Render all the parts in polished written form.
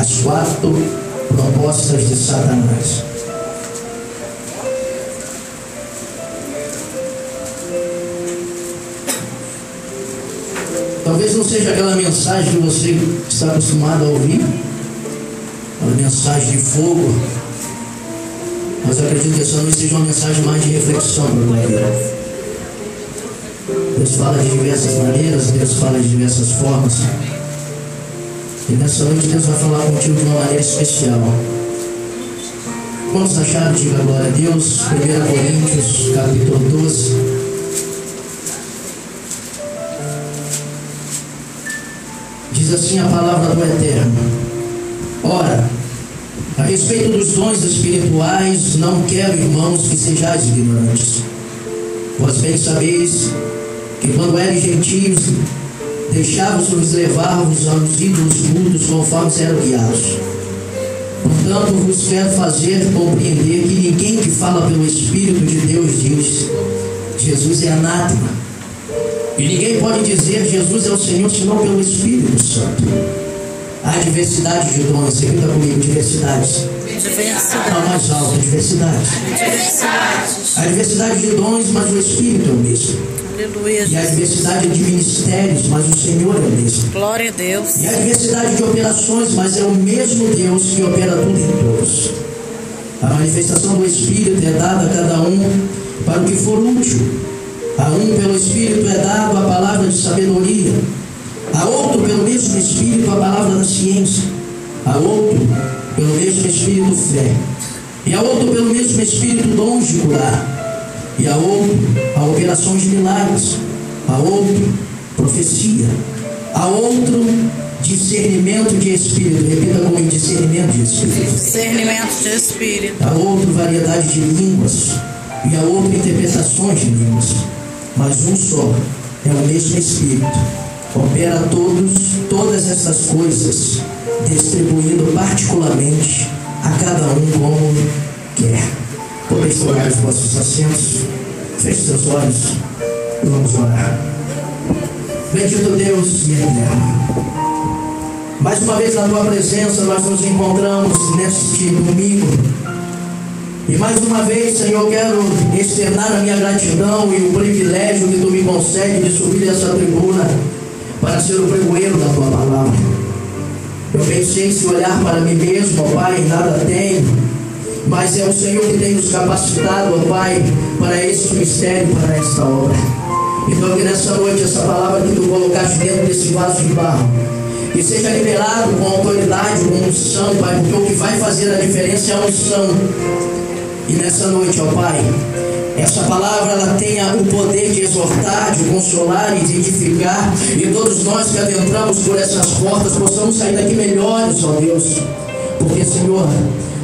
as 4 propostas de Satanás. Talvez não seja aquela mensagem que você está acostumado a ouvir, uma mensagem de fogo, mas eu acredito que essa noite seja uma mensagem mais de reflexão para a vida. Deus fala de diversas maneiras, Deus fala de diversas formas, e nessa noite Deus vai falar contigo de uma maneira especial. Quantos acharam? Diga glória a Deus. 1 Coríntios capítulo 12. Diz assim a palavra do Eterno: ora, a respeito dos dons espirituais, não quero, irmãos, que sejais ignorantes. Pois bem sabeis que quando eres gentios, deixavos-vos levar-vos aos ídolos mudos conforme eram guiados. Portanto, vos quero fazer compreender que ninguém que fala pelo Espírito de Deus diz: Jesus é anátema. E ninguém pode dizer Jesus é o Senhor senão pelo Espírito Santo. Há diversidade de dons. Repita comigo: diversidades. Não, mais alto: diversidade. Há diversidade de dons, mas o Espírito é o mesmo. Aleluia. E há diversidade de ministérios, mas o Senhor é o mesmo. Glória a Deus. E há diversidade de operações, mas é o mesmo Deus que opera tudo em todos. A manifestação do Espírito é dada a cada um para o que for útil. A um pelo Espírito é dado a palavra de sabedoria, a outro pelo mesmo Espírito a palavra da ciência, a outro pelo mesmo Espírito fé, e a outro pelo mesmo Espírito dons de curar, e a outro a operação de milagres, a outro profecia, a outro discernimento de Espírito. Repita comigo: discernimento de Espírito. Discernimento de Espírito. A outro variedade de línguas, e a outro interpretações de línguas. Mas um só é o mesmo Espírito, opera todas essas coisas, distribuindo particularmente a cada um como quer. Podeis tomar os vossos assentos, feche seus olhos e vamos orar. Bendito Deus e eterno, mais uma vez na tua presença nós nos encontramos neste domingo. E mais uma vez, Senhor, quero externar a minha gratidão e o privilégio que Tu me concede de subir essa tribuna para ser o pregoeiro da Tua palavra. Eu pensei, se olhar para mim mesmo, ó Pai, nada tenho, mas é o Senhor que tem nos capacitado, ó Pai, para este mistério, para esta obra. Então que nessa noite, essa palavra que Tu colocaste dentro desse vaso de barro, que seja liberado com autoridade, com unção, Pai, porque o que vai fazer a diferença é a unção. E nessa noite, ó Pai, essa palavra ela tenha o poder de exortar, de consolar e de edificar, e todos nós que adentramos por essas portas possamos sair daqui melhores, ó Deus, porque, Senhor,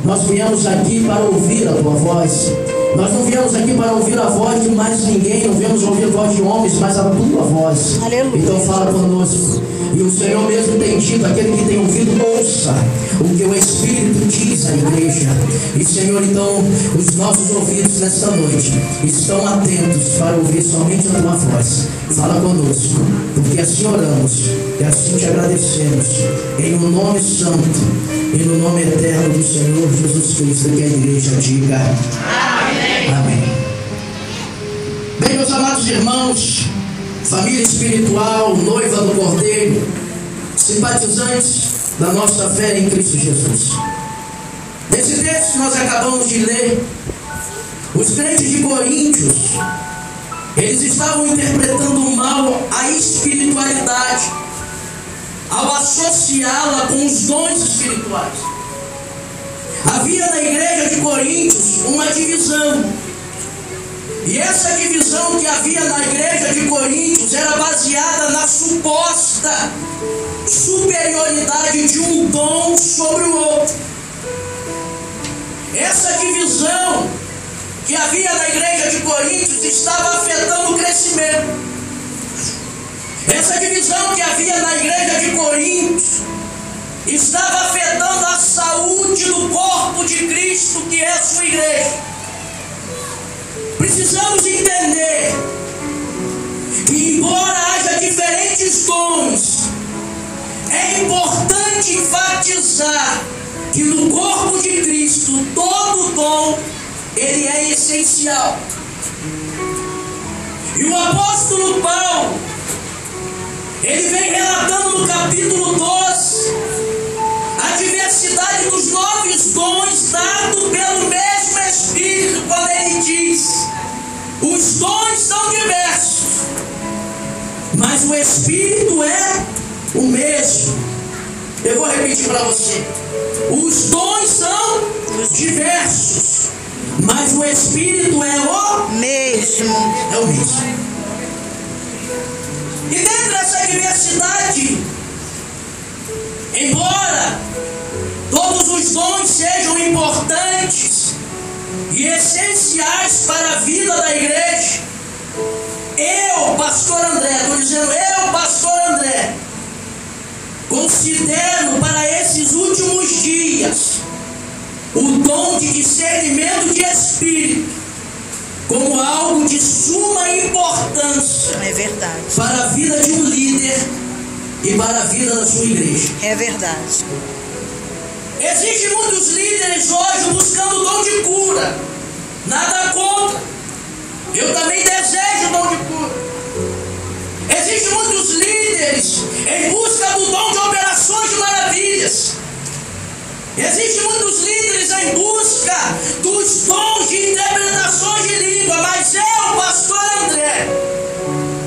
nós viemos aqui para ouvir a Tua voz. Nós não viemos aqui para ouvir a voz de mais ninguém, não viemos ouvir a voz de homens, mas a Tua voz. Aleluia. Então fala conosco. E o Senhor mesmo tem dito: aquele que tem ouvido, ouça o que o Espírito diz à igreja. E, Senhor, então, os nossos ouvidos nesta noite estão atentos para ouvir somente a Tua voz. Fala conosco, porque assim oramos e assim te agradecemos, em um nome santo e no nome eterno do Senhor Jesus Cristo. Que a igreja diga amém. Amém. Bem, meus amados irmãos, família espiritual, noiva do Cordeiro, simpatizantes da nossa fé em Cristo Jesus. Nesse texto que nós acabamos de ler, os crentes de Coríntios, eles estavam interpretando mal a espiritualidade ao associá-la com os dons espirituais. Havia na igreja de Coríntios uma divisão. E essa divisão que havia na igreja de Coríntios era baseada na suposta superioridade de um dom sobre o outro. Essa divisão que havia na igreja de Coríntios estava afetando o crescimento. Essa divisão que havia na igreja de Coríntios estava afetando a saúde do corpo de Cristo, que é a sua igreja. Precisamos entender que, embora haja diferentes dons, é importante enfatizar que no corpo de Cristo todo dom ele é essencial. E o apóstolo Paulo, ele vem relatando no capítulo 12 a diversidade dos novos dons dados pelo mesmo Espírito, quando ele diz: os dons são diversos, mas o Espírito é o mesmo. Eu vou repetir para você: os dons são diversos, mas o Espírito é o mesmo. É o mesmo. E dentro dessa diversidade, embora todos os dons sejam importantes e essenciais para a vida da igreja, eu, pastor André, estou dizendo eu, pastor André, considero para esses últimos dias o dom de discernimento de espírito como algo de suma importância. É verdade. Para a vida de um líder e para a vida da sua igreja. É verdade. Existem muitos líderes hoje buscando o dom de cura. Nada contra. Eu também desejo o dom de cura. Existem muitos líderes em busca do dom de operações de maravilhas. Existem muitos líderes em busca dos dons de interpretações de língua. Mas eu, pastor André,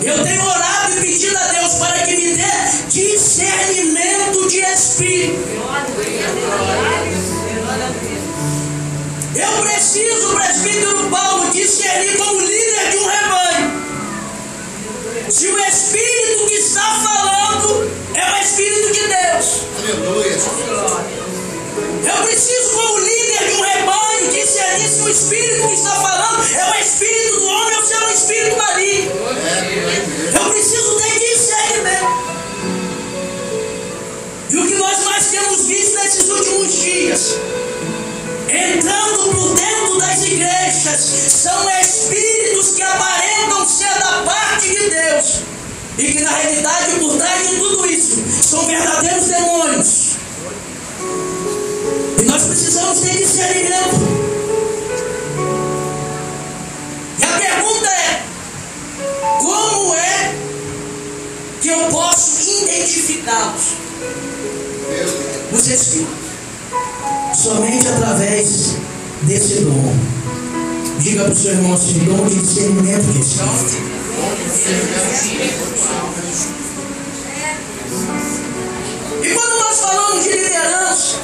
eu tenho orado e pedido a Deus para que me dê discernimento de espírito. Eu preciso, presbítero Paulo, discernir como líder de um rebanho se o Espírito que está falando é o Espírito de Deus. Aleluia. Eu preciso, como líder de um rebanho, discernir se o Espírito que está falando é o Espírito do homem ou se é o Espírito maligno. Eu preciso ter discernimento. E o que nós mais temos visto nesses últimos dias, entrando por dentro das igrejas, são espíritos que aparentam ser da parte de Deus e que na realidade por trás de tudo isso são verdadeiros demônios. E nós precisamos ter discernimento. E a pergunta é: como é que eu posso identificá-los? Os espíritos. Somente através desse dom. Diga para o seu irmão assim: dom de discernimento de espírito. E quando nós falamos de liderança,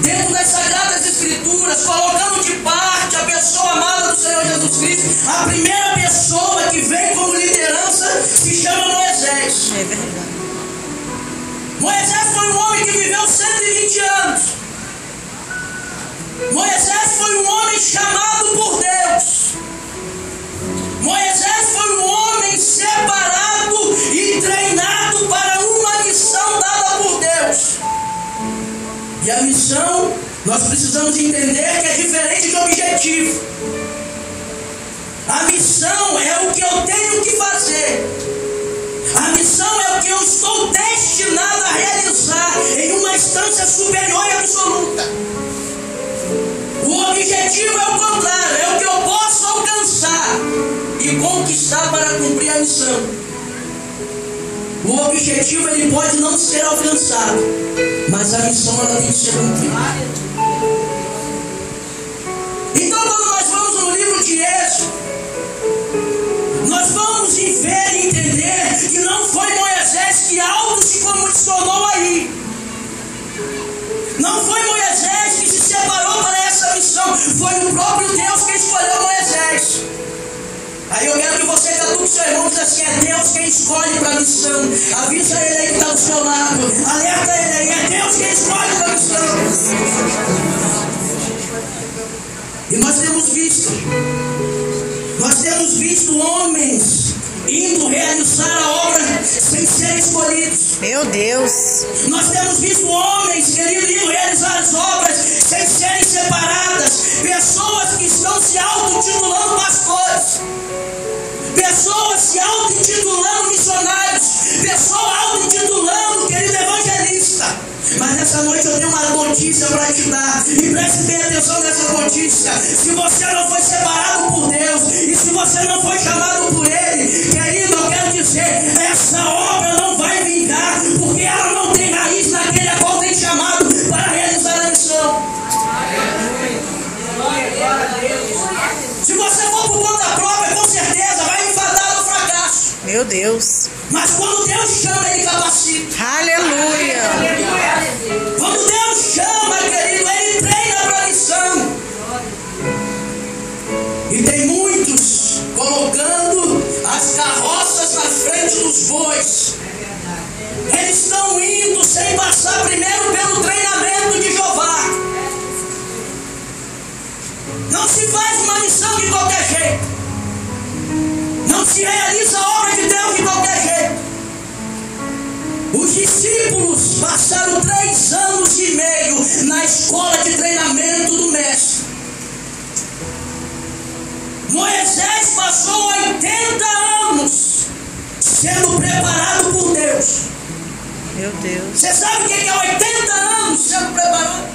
dentro das Sagradas Escrituras, colocando de parte a pessoa amada do Senhor Jesus Cristo, a primeira pessoa que vem como liderança se chama Moisés. É verdade. Moisés foi um homem que viveu 120 anos. Moisés foi um homem chamado por Deus. Moisés foi um homem separado e treinado para uma missão dada por Deus. E a missão, nós precisamos entender que é diferente de objetivo. A missão é o que eu tenho que fazer. A missão é o que eu estou destinado a realizar em uma instância superior e absoluta. O objetivo é o contrário, é o que eu posso alcançar e conquistar para cumprir a missão. O objetivo ele pode não ser alcançado, mas a missão ela tem que ser cumprida. Então, quando nós vamos no livro de Êxodo, nós vamos ver e entender que não foi Moisés que algo se comissionou aí. Não foi Moisés que se separou para essa missão, foi o próprio Deus que escolheu Moisés. Aí eu quero que você catuque seu irmão e diz assim: é Deus quem escolhe para a missão. Avisa ele aí que está do seu lado. Alerta ele aí, é Deus quem escolhe para a missão. E nós temos visto homens indo realizar a obra sem serem escolhidos. Meu Deus. Nós temos visto homens querendo ir realizar as obras sem serem separadas. Pessoas que estão se auto-intitulando pastores. Pessoas se auto-intitulando missionários. Pessoas auto-intitulando querido evangelista. Mas nessa noite eu tenho uma notícia notícia para te dar. E preste bem atenção nessa notícia. Se você não foi separado por Deus, e se você não foi chamado por Ele, querido, eu quero dizer, essa obra não vai vingar, porque ela não tem raiz naquele a qual tem chamado para realizar a missão. Se você for por conta própria, com certeza vai enfadar no fracasso. Meu Deus. Mas quando Deus chama, Ele capacita. Aleluia. Quando Deus chama, querido, Ele treina para a missão. E tem muitos colocando as carroças na frente dos bois. Eles estão indo sem passar primeiro pelo treinamento de Jeová. Não se faz uma missão de qualquer jeito. Não se realiza a obra de Deus de qualquer jeito. Os discípulos passaram 3 anos e meio na escola de treinamento do mestre. Moisés passou 80 anos sendo preparado por Deus. Meu Deus. Você sabe o que é 80 anos sendo preparado?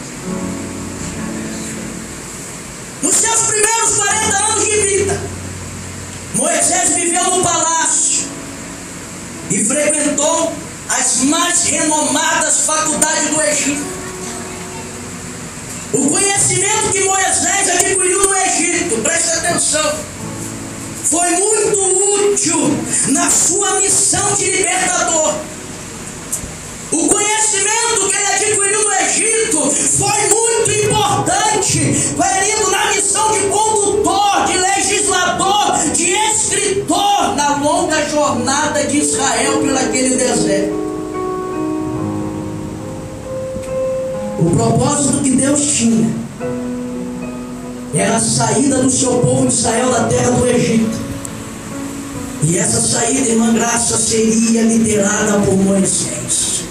Nos seus primeiros 40 anos de vida, Moisés viveu no palácio e frequentou as mais renomadas faculdades do Egito. O conhecimento que Moisés adquiriu no Egito, preste atenção, foi muito útil na sua missão de libertador. O conhecimento que ele adquiriu no Egito foi muito importante, querido, na missão de condutor, de legislador, de escritor, na longa jornada de Israel pelaquele deserto. O propósito que Deus tinha era a saída do seu povo de Israel da terra do Egito. E essa saída, irmã Graça, seria liderada por Moisés.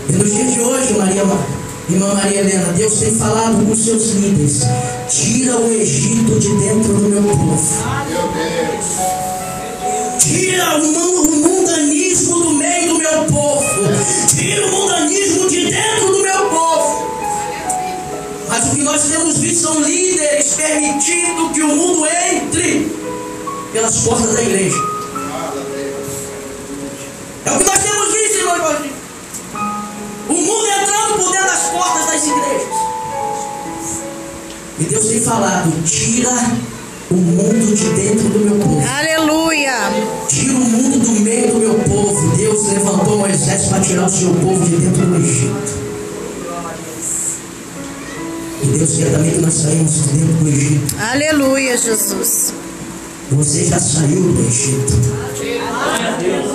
E nos dias de hoje, irmã Maria Helena, Deus tem falado com seus líderes: tira o Egito de dentro do meu povo. Tira o mundanismo do meio do meu povo. Tira o mundanismo de dentro do meu povo. Mas o que nós temos visto são líderes permitindo que o mundo entre pelas portas da igreja. É o que nós temos visto, irmão. O mundo entrando por dentro das portas das igrejas. E Deus tem falado: tira o mundo de dentro do meu povo. Aleluia. Tira o mundo do meio do meu povo. Deus levantou Moisés para tirar o seu povo de dentro do Egito. E Deus quer também que nós saímos de dentro do Egito. Aleluia, Jesus. Você já saiu do Egito.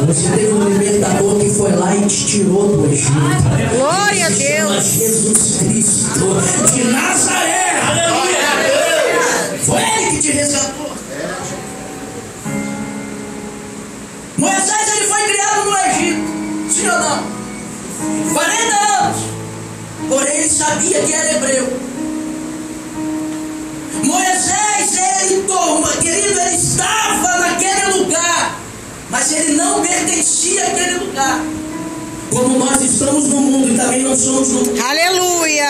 Você teve um libertador que foi lá e te tirou do Egito. Glória a Deus. Jesus Cristo de Nazaré. Aleluia. Foi Ele que te resgatou. Moisés, ele foi criado no Egito. Sim ou não? 40 anos. Porém ele sabia que era hebreu. Moisés, querido, ele estava naquele lugar, mas ele não pertencia àquele lugar. Como nós estamos no mundo e também não somos no mundo. Aleluia.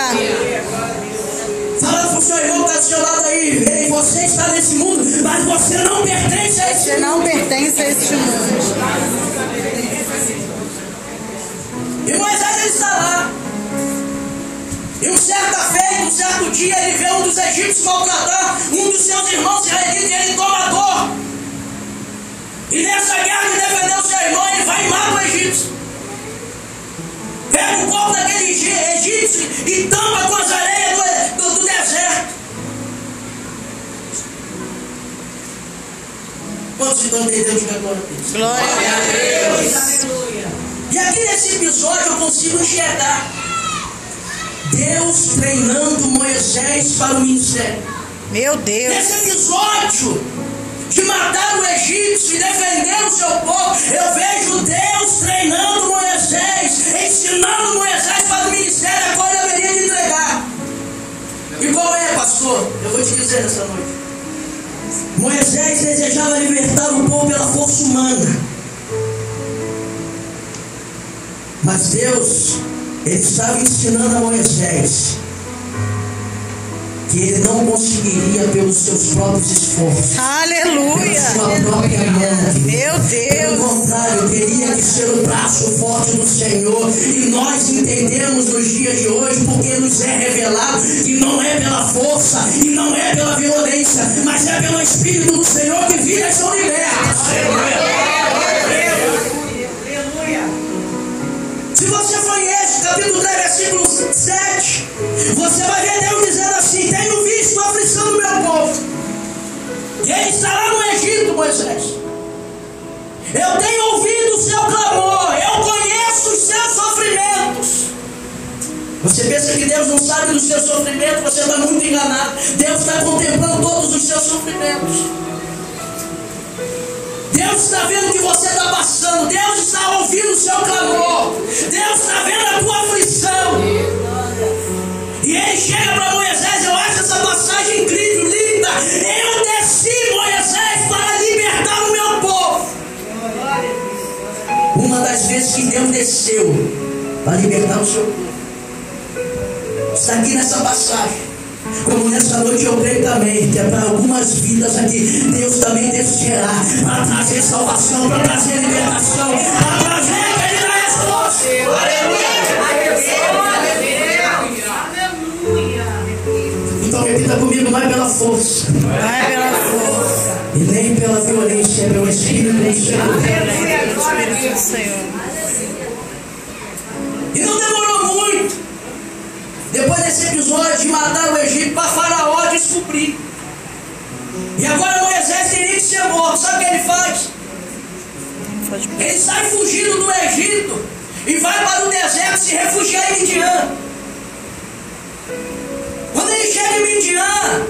Fala para o seu irmão que está do seu lado aí: ei, você está nesse mundo, mas você não pertence a esse Você não pertence a este mundo. E Moisés, ele está lá. E um certo dia, ele vê um dos egípcios maltratar um dos seus irmãos israelitas, e ele toma dor. E nessa guerra de defender o seu irmão, ele vai e mata o egípcio. Pega o corpo daquele egípcio e tampa com as areias do deserto. Quantos estão entendendo de agora? Glória a Deus. E aqui nesse episódio eu consigo enxergar Deus treinando Moisés para o ministério. Meu Deus. Nesse episódio de matar o egípcio e defender o seu povo, eu vejo Deus treinando Moisés, ensinando Moisés para o ministério a qual ele haveria de entregar. E qual é, pastor? Eu vou te dizer nessa noite. Moisés desejava libertar o povo pela força humana, mas Deus Ele estava ensinando a Moisés que ele não conseguiria pelos seus próprios esforços, Aleluia. pela sua própria mão. Meu Pelo Deus. contrário, teria que ser o braço forte do Senhor. E nós entendemos nos dias de hoje, porque nos é revelado que não é pela força e não é pela violência, mas é pelo Espírito do Senhor que vidas são libertas. Se você for em Êxodo, capítulo 3, versículo 7, você vai ver Deus dizendo assim: tenho visto a aflição do meu povo, e ele está lá no Egito, Moisés. Eu tenho ouvido o seu clamor, eu conheço os seus sofrimentos. Você pensa que Deus não sabe dos seus sofrimentos? Você está muito enganado. Deus está contemplando todos os seus sofrimentos. Deus está vendo o que você está passando. Deus está ouvindo o seu clamor. Deus está vendo a tua aflição. E ele chega para Moisés. Eu acho essa passagem incrível, linda. Eu desci, Moisés, para libertar o meu povo. Uma das vezes que Deus desceu para libertar o seu povo está aqui nessa passagem. Como nessa noite eu creio também que é para algumas vidas aqui, Deus também descerá para trazer salvação, para trazer libertação, para trazer aquele resposta. Então repita comigo: não é pela força, Não é pela força. e nem pela violência, é pelo Espírito do Senhor. Espírito do Senhor. E não demorou muito, depois desse episódio de matar o Egito, para Faraó descobrir. E agora Moisés teria que ser morto. Sabe o que ele faz? Ele sai fugindo do Egito e vai para o deserto se refugiar em Midian. Quando ele chega em Midian,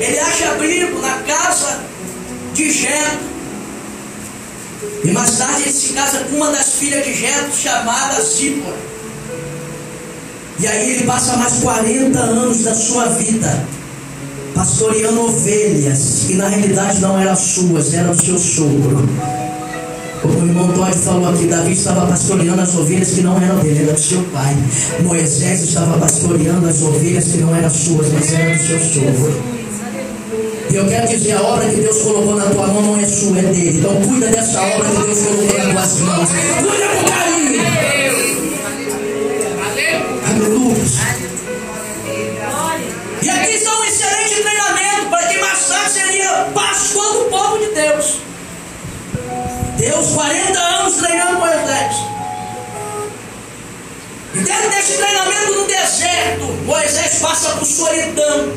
ele acha abrigo na casa de Jetro. E mais tarde ele se casa com uma das filhas de Jetro, chamada Zípora. E aí ele passa mais 40 anos da sua vida pastoreando ovelhas, que na realidade não eram suas, eram do seu sogro. Como o irmão Todd falou aqui, Davi estava pastoreando as ovelhas que não eram dele, eram do seu pai. Moisés estava pastoreando as ovelhas que não eram suas, mas eram do seu sogro. E eu quero dizer, a obra que Deus colocou na tua mão não é sua, é dele. Então cuida dessa obra que Deus colocou nas tuas mãos. Cuida com carinho. Aleluia. E aqui está um excelente treinamento para quem mais tarde seria pastor do povo de Deus. Deus, 40 anos treinando Moisés. E dentro desse treinamento no deserto, Moisés passa por solidão.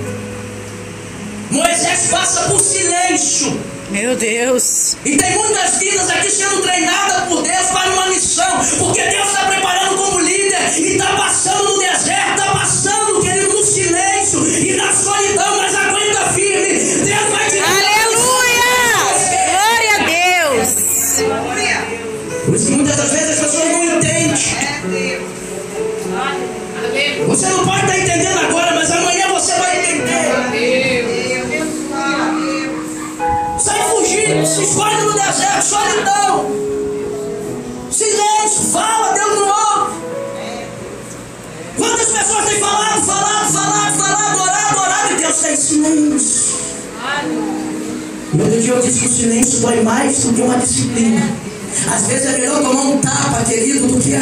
Moisés passa por silêncio. Meu Deus. E tem muitas vidas aqui sendo treinadas por Deus para uma missão, porque Deus está preparando como líder e está passando no deserto, está passando, querido, no silêncio e na solidão, mas aguenta firme. Deus vai te dar. Aleluia! Glória a Deus. Por isso que muitas das vezes as pessoas não entendem. Você não pode estar entendendo agora, mas amanhã você vai entender. Sai fugindo, se esconde no deserto, solidão, silêncio, fala, Deus não ouve. Quantas pessoas têm falado, orado, e Deus está em silêncio. E outro dia eu disse que o silêncio dói mais do que uma disciplina. Às vezes é melhor tomar um tapa, querido, do que a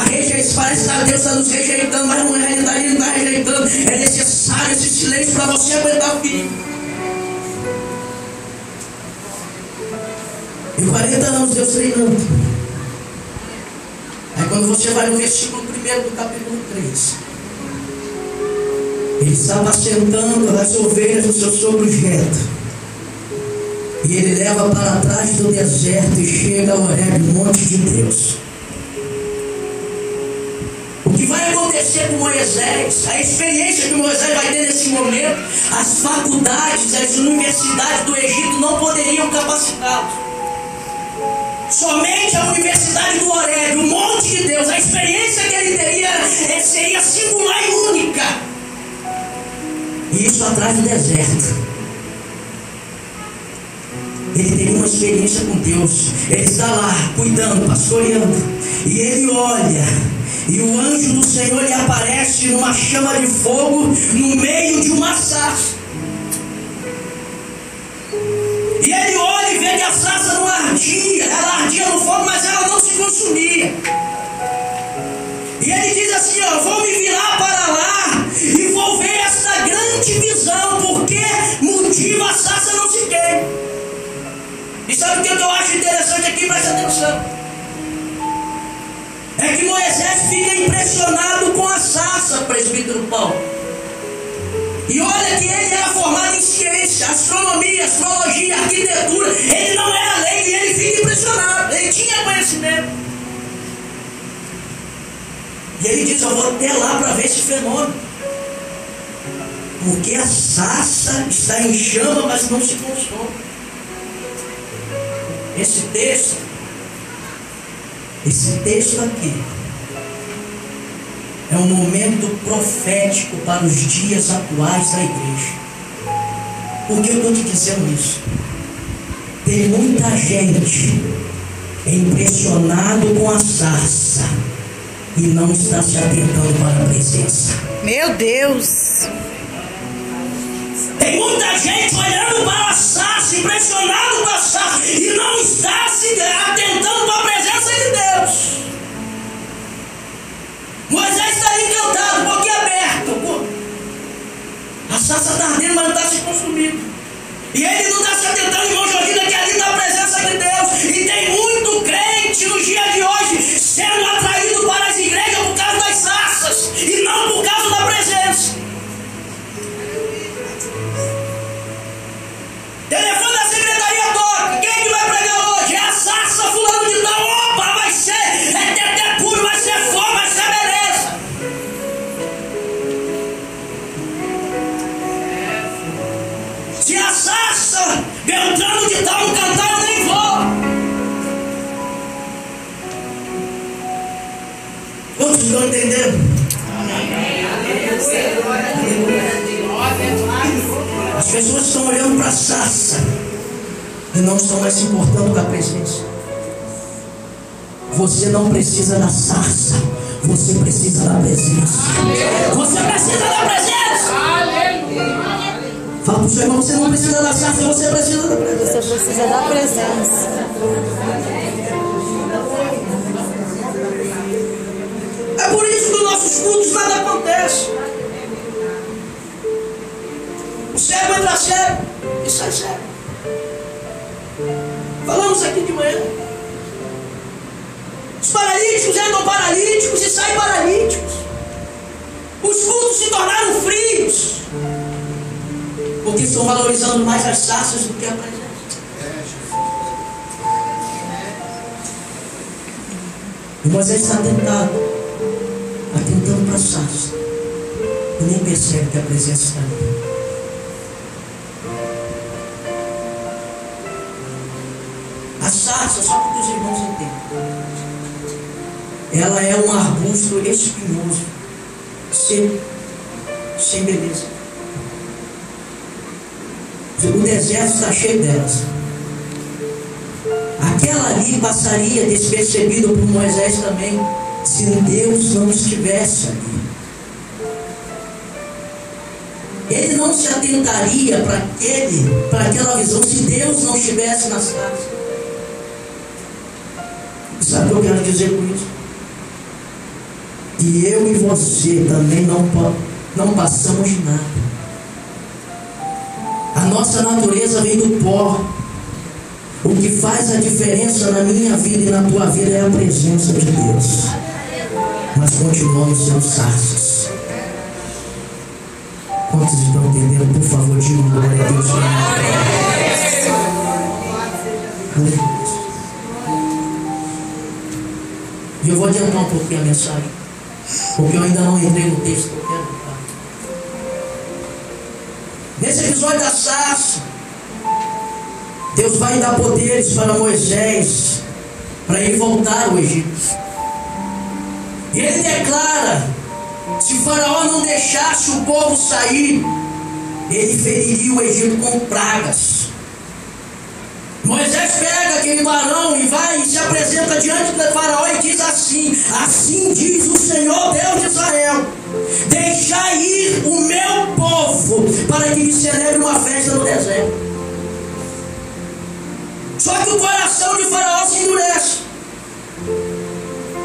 rejeição. Parece que Deus está nos rejeitando, mas não é realidade, Ele não está rejeitando. É necessário esse silêncio para você aguentar firme. E 40 anos Deus treinando. Aí quando você vai no versículo 1 do capítulo 3, ele está apacentando as ovelhas do seu sogro Jetro. E ele leva para trás do deserto e chega ao Horebe, monte de Deus. O que vai acontecer com Moisés, a experiência que Moisés vai ter nesse momento, as faculdades, as universidades do Egito não poderiam capacitá-lo. Somente a universidade do Horebe, o monte de Deus, a experiência que ele teria seria singular e única. E isso atrás do deserto. Ele teria uma experiência com Deus. Ele está lá, cuidando, pastoreando. E ele olha E o anjo do Senhor lhe aparece numa chama de fogo no meio de uma sarça. E ele olha e vê que a sarça não ardia. Ela ardia no fogo, mas ela não se consumia. E ele diz assim, ó, vou me virar para lá e vou ver essa grande visão. Por que motivo a sarça não se queima? E sabe o que eu acho interessante aqui? Presta atenção. É que Moisés fica impressionado com a sarça, presbítero Paulo. E olha que ele era formado em ciência, astronomia, astrologia, arquitetura. Ele não era leigo e ele fica impressionado. Ele tinha conhecimento. E ele diz, eu vou até lá para ver esse fenômeno. Porque a sarça está em chama, mas não se consome. Esse texto aqui é um momento profético para os dias atuais da igreja. Por que eu estou te dizendo isso? Tem muita gente impressionado com a sarça e não está se atentando para a presença. Meu Deus! Tem muita gente olhando para a sarça, impressionado com a sarça, e não está se atentando para a presença de Deus. Moisés está encantado, boca aberta. A sarça está ardendo, mas não está se consumindo. E ele não está se atentando, irmão Jordina, que ali está a presença de Deus. E tem muito crente nos dias de hoje sendo atraído para as igrejas por causa das sarças e não por causa da presença. Telefone da secretaria toca. Quem que vai pregar hoje? É a sarça fulano de tal. Opa, vai ser. É teté puro, vai ser fogo, vai ser beleza. Se a sarça Beltrano de tal não cantar, eu nem vou. Quantos estão entendendo? As pessoas estão olhando para a sarça e não estão mais se importando com a presença. Você não precisa da sarça, você precisa da presença. Você precisa da presença. Fala para o seu irmão, você não precisa da sarça, você precisa da presença. Você precisa da presença. É por isso que nos nossos cultos nada acontece. O cego entra cego e sai cego. Falamos aqui de manhã. Os paralíticos entram paralíticos e saem paralíticos. Os cultos se tornaram frios, porque estão valorizando mais as sarças do que a presença. E Moisés está atentando para a sarça e nem percebe que a presença está ali. A sarça, só para que os irmãos entendam, ela é um arbusto espinhoso, sem beleza. O deserto está cheio delas. Aquela ali passaria despercebido por Moisés também, se Deus não estivesse ali. Ele não se atentaria para aquela visão se Deus não estivesse na sarça. Sabe o que eu quero dizer com isso? Que eu e você também não passamos de nada. A nossa natureza vem do pó. O que faz a diferença na minha vida e na tua vida é a presença de Deus. Mas continuamos sendo sarças. Quantos estão entendendo? Por favor, diga glória a Deus. Aleluia. E eu vou adiantar um pouquinho a mensagem, porque eu ainda não entrei no texto que eu quero entrar. Nesse episódio da sarça, Deus vai dar poderes para Moisés, para ele voltar ao Egito. E ele declara, se Faraó não deixasse o povo sair, ele feriria o Egito com pragas. Moisés pega aquele varão e vai e se apresenta diante do faraó e diz assim: assim diz o Senhor Deus de Israel, deixai ir o meu povo para que me celebre uma festa no deserto. Só que o coração de Faraó se endurece.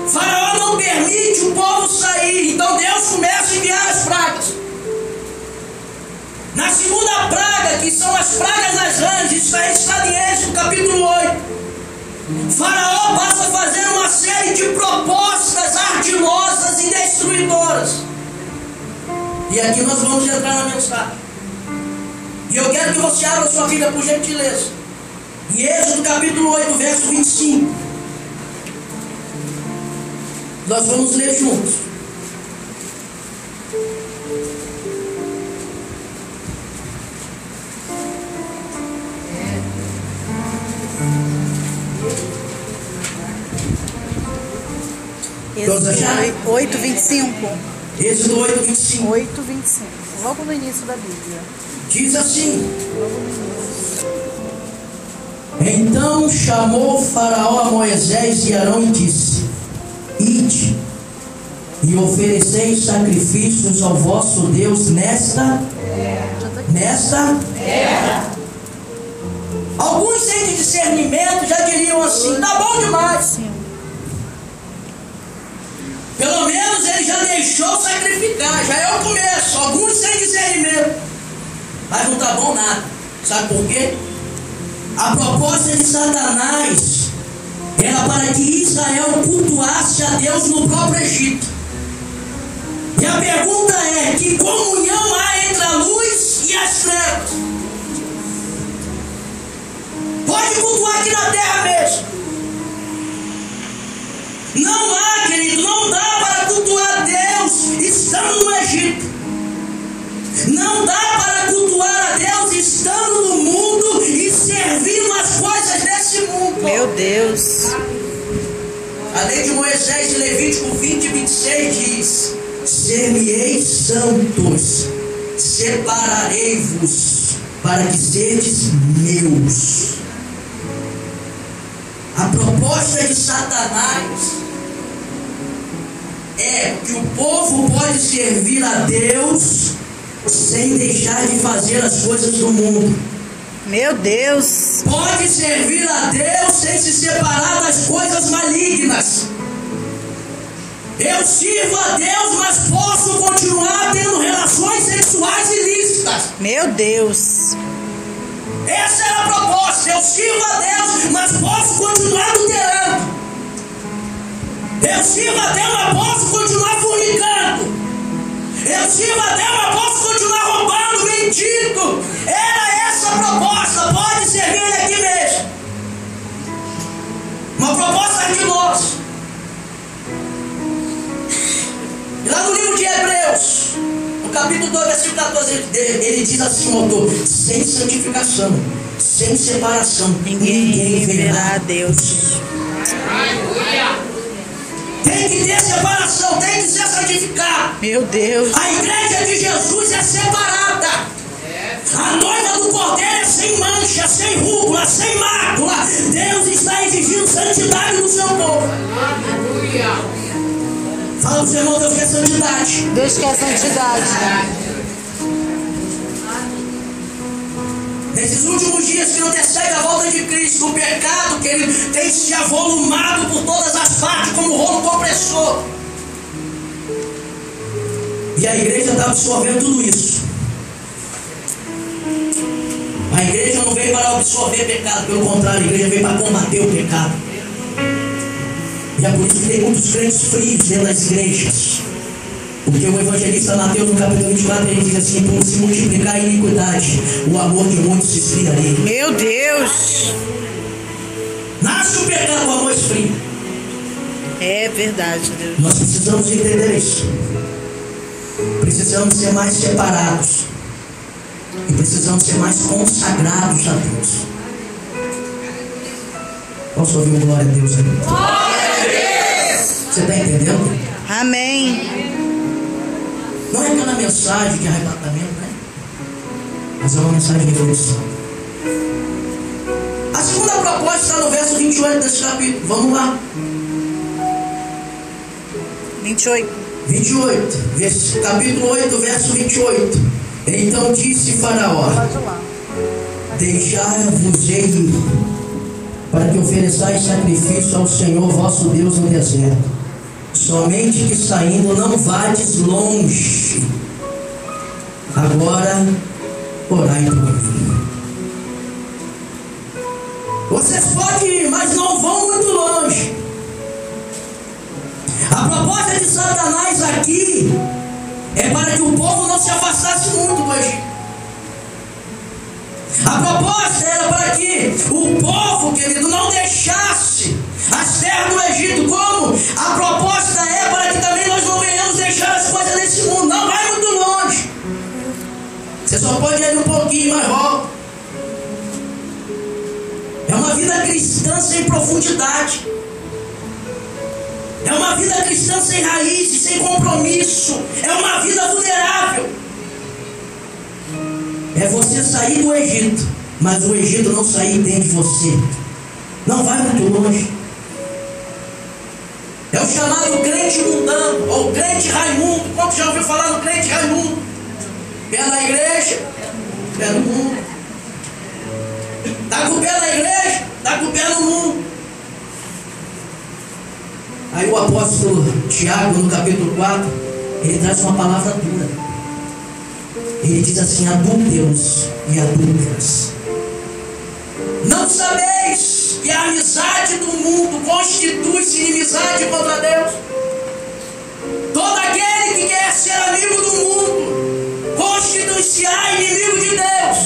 Faraó não permite o povo sair. Então Deus começa a enviar as pragas. Na segunda praga, que são as pragas das rãs, isso é registrado em Êxodo capítulo 8. Faraó passa a fazer uma série de propostas ardilosas e destruidoras. E aqui nós vamos entrar na mensagem. E eu quero que você abra sua Bíblia por gentileza. Em Êxodo capítulo 8, verso 25. Nós vamos ler juntos. Êxodo 8:25. Êxodo 8:25. 8:25. Logo no início da Bíblia. Diz assim: então chamou Faraó a Moisés e Arão e disse: ide e ofereceis sacrifícios ao vosso Deus nesta terra. Alguns sem discernimento já diriam assim: tá bom demais. Pelo menos ele já deixou sacrificar, já é o começo. Alguns sem discernimento, mas não tá bom nada. Sabe por quê? A proposta de Satanás era para que Israel cultuasse a Deus no próprio Egito. E a pergunta é: que comunhão há entre a luz e as trevas? Pode cultuar aqui na terra mesmo. Não há, querido, não dá para cultuar Deus estando no Egito. Não dá para cultuar a Deus estando no mundo e servindo as coisas desse mundo. Meu Deus. A lei de Moisés, em Levítico 20:26 diz: ser-me-eis santos, separarei-vos para que sedes meus. A proposta de Satanás é que o povo pode servir a Deus sem deixar de fazer as coisas do mundo. Meu Deus. Pode servir a Deus sem se separar das coisas malignas. Eu sirvo a Deus, mas posso continuar tendo relações sexuais ilícitas. Meu Deus. Essa era a proposta. Eu sirvo a Deus, mas posso continuar adulterando. Eu sirvo a Deus, mas posso continuar fornicando. Eu sirvo a Deus, mas posso continuar roubando, mentindo. Era essa a proposta. Pode servir ele aqui mesmo. Uma proposta de nós. E lá no livro de Hebreus, no capítulo 2, versículo 14, ele diz assim, o autor: sem santificação, sem separação, ninguém verá a Deus. Tem que ter separação, tem que ser santificado. Meu Deus. A igreja de Jesus é separada. A noiva do Cordeiro é sem mancha, sem rúcula, sem mácula. Deus está exigindo santidade no seu povo. Fala para o seu irmão: Deus quer santidade. Deus quer santidade. Nesses últimos dias que antecedem a volta de Cristo, o pecado que ele tem se avolumado por todas as partes como rolo compressor. E a igreja está absorvendo tudo isso. A igreja não veio para absorver pecado, pelo contrário, a igreja veio para combater o pecado. E é por isso que tem muitos crentes frios dentro das igrejas. Porque o evangelista Mateus, no capítulo 24, ele diz assim: por se multiplicar a iniquidade, o amor de muitos se esfriaria. Meu Deus. Nasce o pecado, o amor esfria. É verdade, Deus. Nós precisamos entender isso. Precisamos ser mais separados. E precisamos ser mais consagrados a Deus. Posso ouvir um glória a Deus aí? Glória a Deus! Você está entendendo? Amém. Não é aquela mensagem de arrebatamento, né? Mas é uma mensagem de evolução. A segunda segunda proposta está no verso 28 desse capítulo. Vamos lá. 28. Capítulo 8, verso 28. Então disse Faraó: deixai-vos-ei ir, para que ofereçais sacrifício ao Senhor vosso Deus no deserto. Somente que saindo não vades longe. Agora orai por mim. Vocês podem ir, mas não vão muito longe. A proposta de Satanás aqui é para que o povo não se afastasse muito do Egito. A proposta era para que o povo, querido, não deixasse as terras do Egito. Como? A proposta é para que também nós não venhamos deixar as coisas desse mundo. Não vai muito longe. Você só pode ir um pouquinho, mas volta. É uma vida cristã sem profundidade. É uma vida cristã sem raízes, sem compromisso. É uma vida vulnerável. É você sair do Egito, mas o Egito não sair dentro de você. Não vai muito longe. É o chamado crente mundano, ou crente Raimundo. Quanto já ouviu falar no crente Raimundo? Pé na igreja, pé no mundo. Está com o pé na igreja, está com o pé no mundo. Aí o apóstolo Tiago, no capítulo 4, ele traz uma palavra dura. Ele diz assim: adúlteros e adúlteras, não sabeis que a amizade do mundo constitui-se inimizade contra Deus? Todo aquele que quer ser amigo do mundo constitui-se-á inimigo de Deus.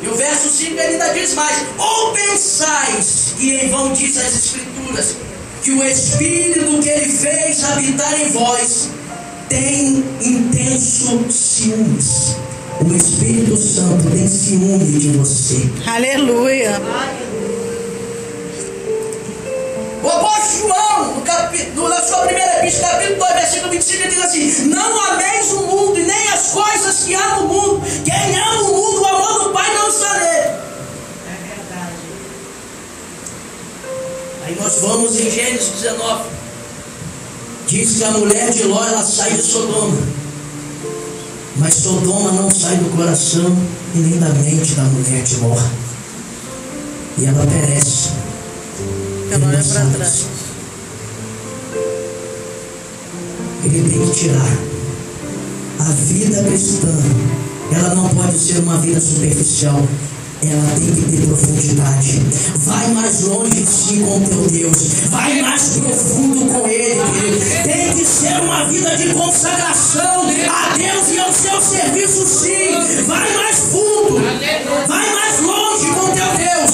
E o verso 5 ele ainda diz mais: ou pensais que em vão diz as Escrituras, que o Espírito que ele fez habitar em vós tem intenso ciúmes. O Espírito Santo tem ciúme de você. Aleluia. O apóstolo João, na sua primeira epístola, capítulo 2, versículo 25, ele diz assim: não ameis o mundo e nem as coisas que há no mundo. Quem ama o mundo, o amor do Pai não está nele. É verdade. Aí nós vamos em Gênesis 19. Diz que a mulher de Ló, ela sai de Sodoma. Mas Sodoma não sai do coração e nem da mente da mulher de Ló. E ela perece. Ela olha para trás. Ele tem que tirar. A vida cristã, ela não pode ser uma vida superficial. Ela tem que ter profundidade. Vai mais longe de si com o teu Deus. Vai mais profundo com Ele, querido. Tem que ser uma vida de consagração a Deus e ao seu serviço, sim. Vai mais fundo. Vai mais longe com o teu Deus.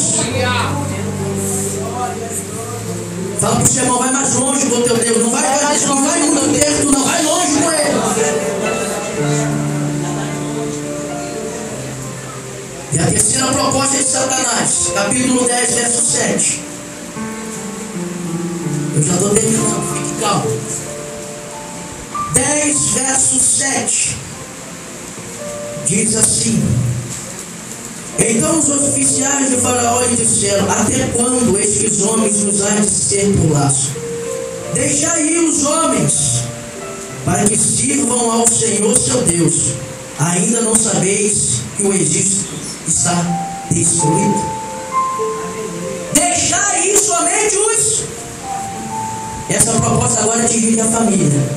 Fala pro seu irmão: vai mais longe com o teu Deus. Não vai muito perto, não. Vai longe com Ele. E a terceira proposta de Satanás, capítulo 10, verso 7. Eu já estou terminando, fique calmo. 10, verso 7. Diz assim: então os oficiais de Faraó lhe disseram: até quando estes homens nos há de ser por laço? Deixai ir os homens, para que sirvam ao Senhor seu Deus. Ainda não sabeis que o Egito está destruído? Deixai ir somente os. Essa proposta agora atinge a família.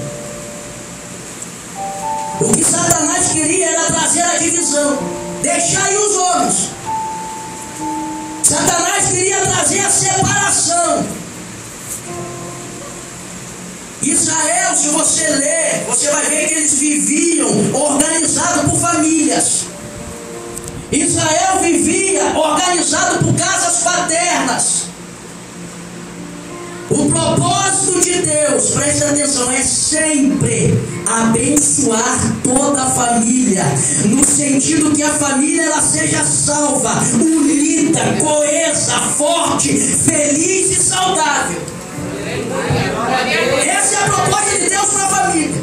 O que Satanás queria era trazer a divisão. Deixai ir os homens. Satanás queria trazer a separação. Israel, se você ler, você vai ver que eles viviam organizados por famílias. Israel vivia organizado por casas paternas. O propósito de Deus, preste atenção, é sempre abençoar toda a família, no sentido que a família ela seja salva, unida, coesa, forte, feliz e saudável. Essa é a proposta de Deus para a família.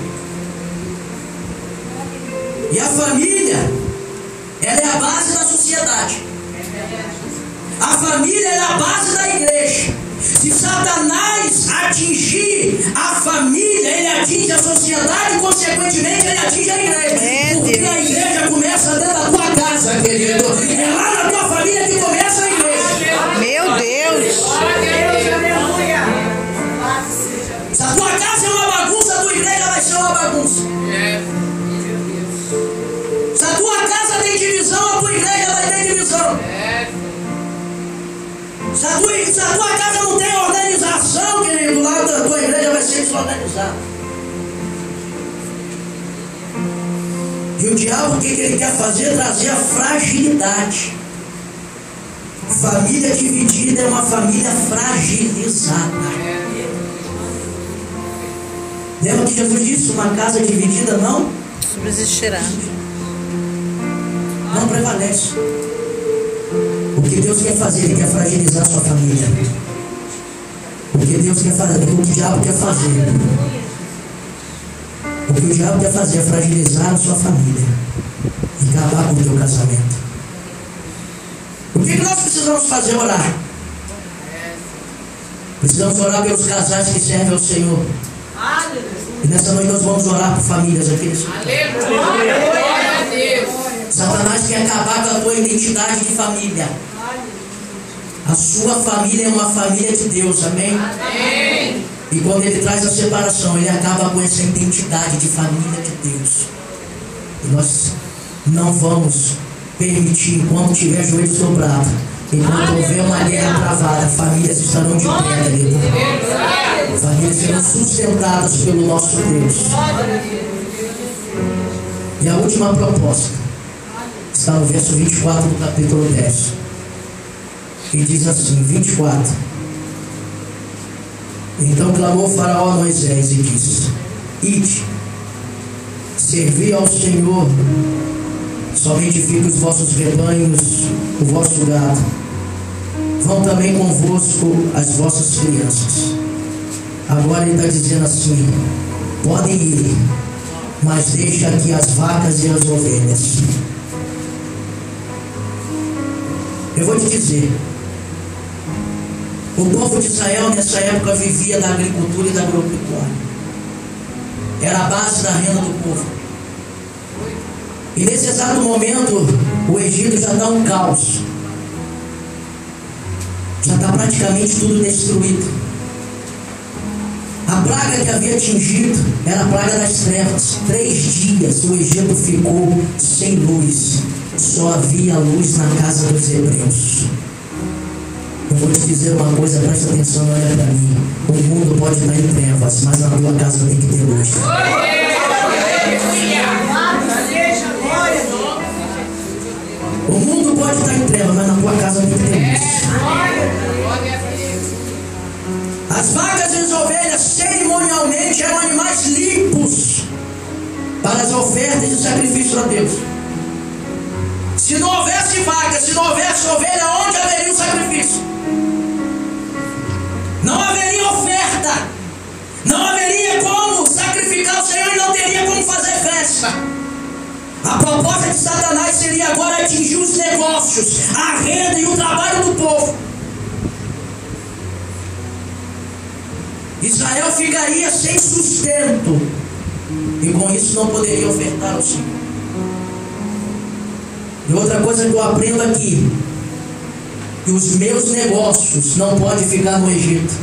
E a família, ela é a base da sociedade. atinge a sociedade e, consequentemente, ele atinge a igreja. Porque a igreja começa dentro da tua casa, querido. É lá na tua família que começa a igreja. Meu Deus. Se a tua casa é uma bagunça, a tua igreja vai ser uma bagunça. Se a tua casa tem divisão, a tua igreja vai ter divisão. Se a tua casa não tem organização, querido, lá da tua igreja vai ser desorganizada. E o diabo, o que ele quer fazer? Trazer a fragilidade. Família dividida é uma família fragilizada. Lembra que Jesus disse? Uma casa dividida não Subsistirá. Não prevalece. O que Deus quer fazer? Ele quer fragilizar a sua família. O que Deus quer fazer? O que o diabo quer fazer? O que o diabo quer fazer é fragilizar a sua família e acabar com o teu casamento. O que nós precisamos fazer? Orar. Precisamos orar pelos casais que servem ao Senhor. E nessa noite nós vamos orar por famílias aqui nesse lugar. Satanás quer acabar com a tua identidade de família. A sua família é uma família de Deus, amém? Amém. E quando ele traz a separação, ele acaba com essa identidade de família de Deus. E nós não vamos permitir, enquanto tiver joelhos dobrados, enquanto houver uma guerra travada, famílias estarão de pé, querido. Famílias serão sustentadas pelo nosso Deus. E a última proposta está no verso 24 do capítulo 10. E diz assim, 24. Então clamou o faraó a Moisés e disse: Ide, servi ao Senhor, somente fiquem os vossos rebanhos, o vosso gado. Vão também convosco as vossas crianças. Agora ele está dizendo assim: podem ir, mas deixa aqui as vacas e as ovelhas. Eu vou te dizer, o povo de Israel nessa época vivia da agricultura e da agropecuária. Era a base da renda do povo. E nesse exato momento, o Egito já está um caos. Já está praticamente tudo destruído. A praga que havia atingido era a praga das trevas. 3 dias o Egito ficou sem luz. Só havia luz na casa dos hebreus. Eu vou te dizer uma coisa, presta atenção, olha para mim. O mundo pode estar em trevas, mas na tua casa tem que ter luz. O mundo pode estar em trevas, mas na tua casa tem que ter luz. As vacas e as ovelhas cerimonialmente eram animais limpos para as ofertas de sacrifício a Deus. Se não houvesse vaca, se não houvesse ovelha, onde haveria o sacrifício? Não haveria oferta. Não haveria como sacrificar o Senhor e não teria como fazer festa. A proposta de Satanás seria agora atingir os negócios, a renda e o trabalho do povo. Israel ficaria sem sustento e com isso não poderia ofertar ao Senhor. E outra coisa que eu aprendo aqui, que os meus negócios não podem ficar no Egito.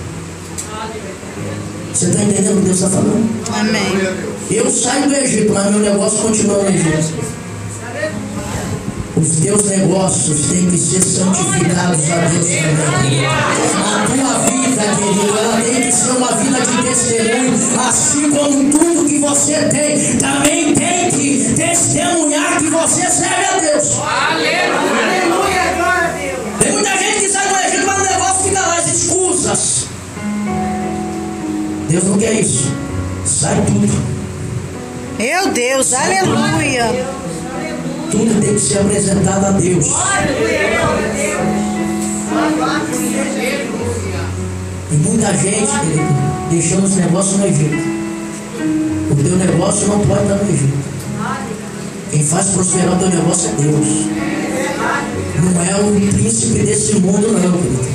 Você está entendendo o que Deus está falando? Amém. Eu saio do Egito, mas meu negócio continua no Egito. Os teus negócios têm que ser santificados a Deus também. A tua vida, querido, ela tem que ser uma vida de testemunho. Assim como tudo que você tem, também tem que testemunhar que você serve a Deus. Aleluia! Tem muita gente que sai do Egito, mas o negócio fica lá, as escusas. Deus não quer isso. Sai tudo. Meu Deus, aleluia. Tudo tem que ser apresentado a Deus. E muita gente, querido, deixando os negócios no Egito. O teu negócio não pode estar no Egito. Quem faz prosperar o teu negócio é Deus. Não é o príncipe desse mundo, não, querido.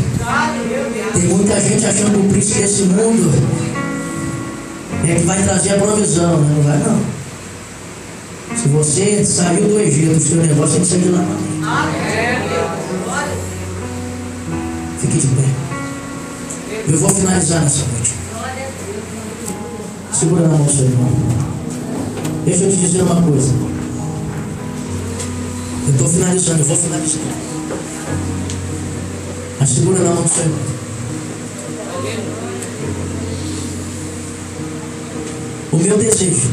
Tem muita gente achando que o príncipe desse mundo é que vai trazer a provisão, né? Não vai não. Se você saiu do Egito, o seu negócio tem que sair de lá. Fique de pé. Eu vou finalizar nessa noite. Segura na mão, seu irmão. Deixa eu te dizer uma coisa. Eu estou finalizando, eu vou finalizar. Mas segura na mão do seu irmão. O meu desejo,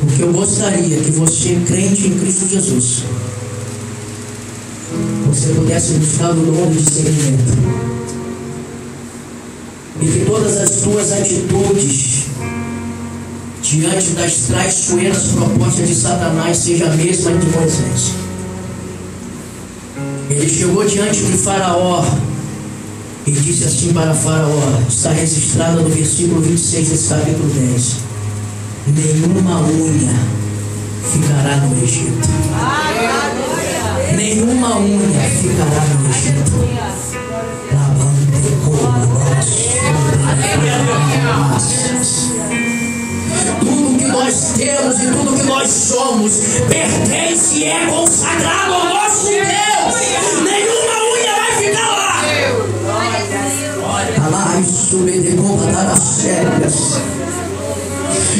o que eu gostaria que você, crente em Cristo Jesus, você pudesse buscar o dom de discernimento, e que todas as suas atitudes diante das traiçoeiras propostas de Satanás seja a mesma de Moisés. Ele chegou diante de Faraó e disse assim para Faraó, está registrado no versículo 26 desse capítulo 10: nenhuma unha ficará no Egito. Nenhuma unha ficará no Egito. Tudo que nós temos e tudo que nós somos pertence e é consagrado ao nosso Deus. Nenhuma unha vai ficar lá.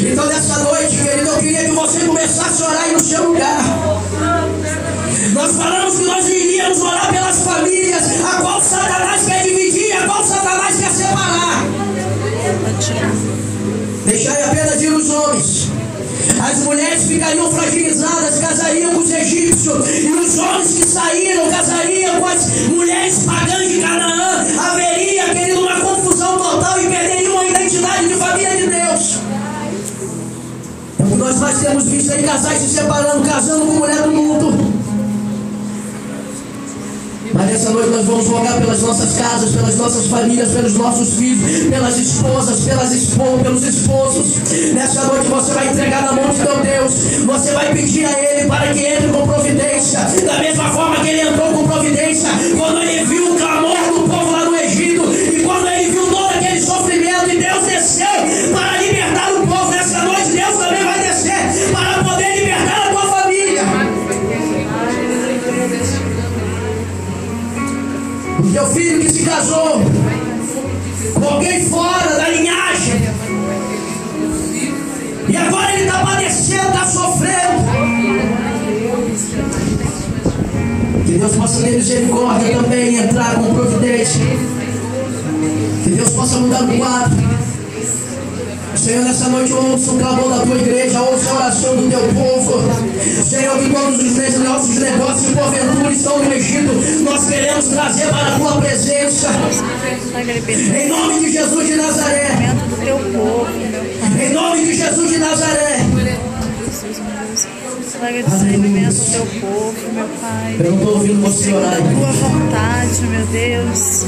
Então nessa noite, querido, eu queria que você começasse a orar aí no seu lugar. Nós falamos que nós iríamos orar pelas famílias, a qual Satanás quer dividir, a qual Satanás quer separar. Deixai apenas ir os homens. As mulheres ficariam fragilizadas, casariam com os egípcios, e os homens que saíram casariam com as mulheres pagãs de Canaã. Haveria, querido, uma confusão total e perderiam a identidade de família de Deus. É o que nós mais temos visto aí, casais se separando, casando com mulher do mundo. Mas nessa noite nós vamos rogar pelas nossas casas, pelas nossas famílias, pelos nossos filhos, pelas esposas, pelos esposos. Nessa noite você vai entregar na mão de teu Deus. Você vai pedir a Ele para que entre com providência. Da mesma forma que Ele entrou com providência quando Ele viu o clamor do povo lá no Egito. E quando Ele viu todo aquele sofrimento, e Deus desceu para libertar o povo. Nessa noite Deus também vai descer para poder libertar a tua família. O teu filho que se casou com alguém fora da linhagem, e agora ele está padecendo, está sofrendo. Que Deus possa ter misericórdia também e entrar com providência. Que Deus possa mudar o quadro. Senhor, nessa noite ouça o clamor da tua igreja, ouça a oração do teu povo. Senhor, que todos os nossos negócios que porventura estão no Egito, nós queremos trazer para a tua presença. Em nome de Jesus de Nazaré. Em nome de Jesus de Nazaré. Traga discernimento ao teu povo, meu Pai. Eu não estou ouvindo você orar. Tua vontade, meu Deus.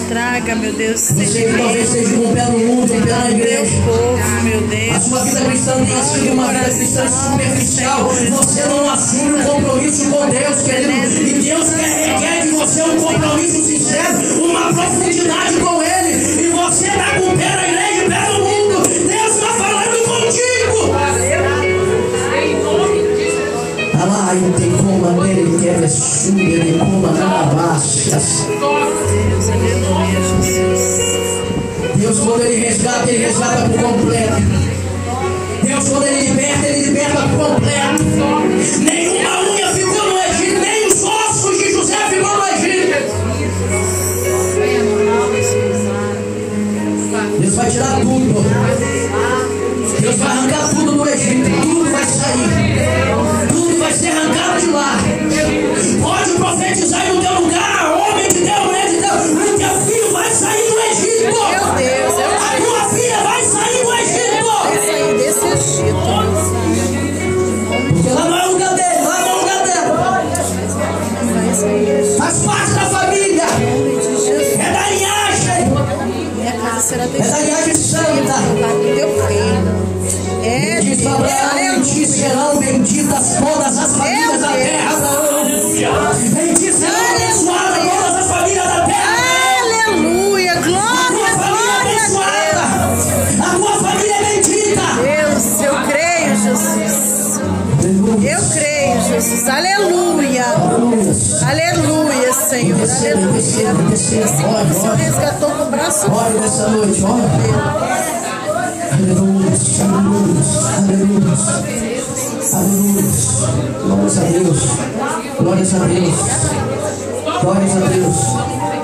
Traga, meu Deus, você que talvez esteja com um pé no mundo, um pé na igreja. Meu povo, meu Deus. A sua vida cristã tem sido uma vida cristã superficial. Você não assume um compromisso com Deus, querido. E Deus requer de você um compromisso sincero, uma profundidade com Ele. E você está com o pé na igreja e pé no mundo. Deus está falando contigo. Lá não tem como ele quer subir, ele como baixas. Deus, quando ele resgata por completo. Deus, quando ele liberta por completo. Nenhuma unha ficou no Egito, nem os ossos de José ficou no Egito. Deus vai tirar tudo. Deus vai arrancar tudo do Egito, tudo vai sair. Tudo vai ser arrancado de lá. Pode profetizar no teu lugar, homem de Deus, mulher de Deus. O teu filho vai sair do Egito. Meu Deus, a tua filha vai sair do Egito. Vai sair desse Egito. Porque lá não é o lugar dele, lá não é o lugar dela. Faz parte da família. É da linhagem. Minha casa será é da linhagem santa. Teu filho. Diz Abraão, te serão benditas todas as famílias da terra. Benditas serão abençoadas todas as famílias da terra. Aleluia, glória, glória a Deus. Jesus. Aleluia. Aleluia, Senhor. Aleluia. Assim como o Senhor resgatou com o braço. Ore nessa noite, ore. Aleluia, aleluia, aleluia. Glórias a Deus. Glórias a Deus. Glórias a Deus.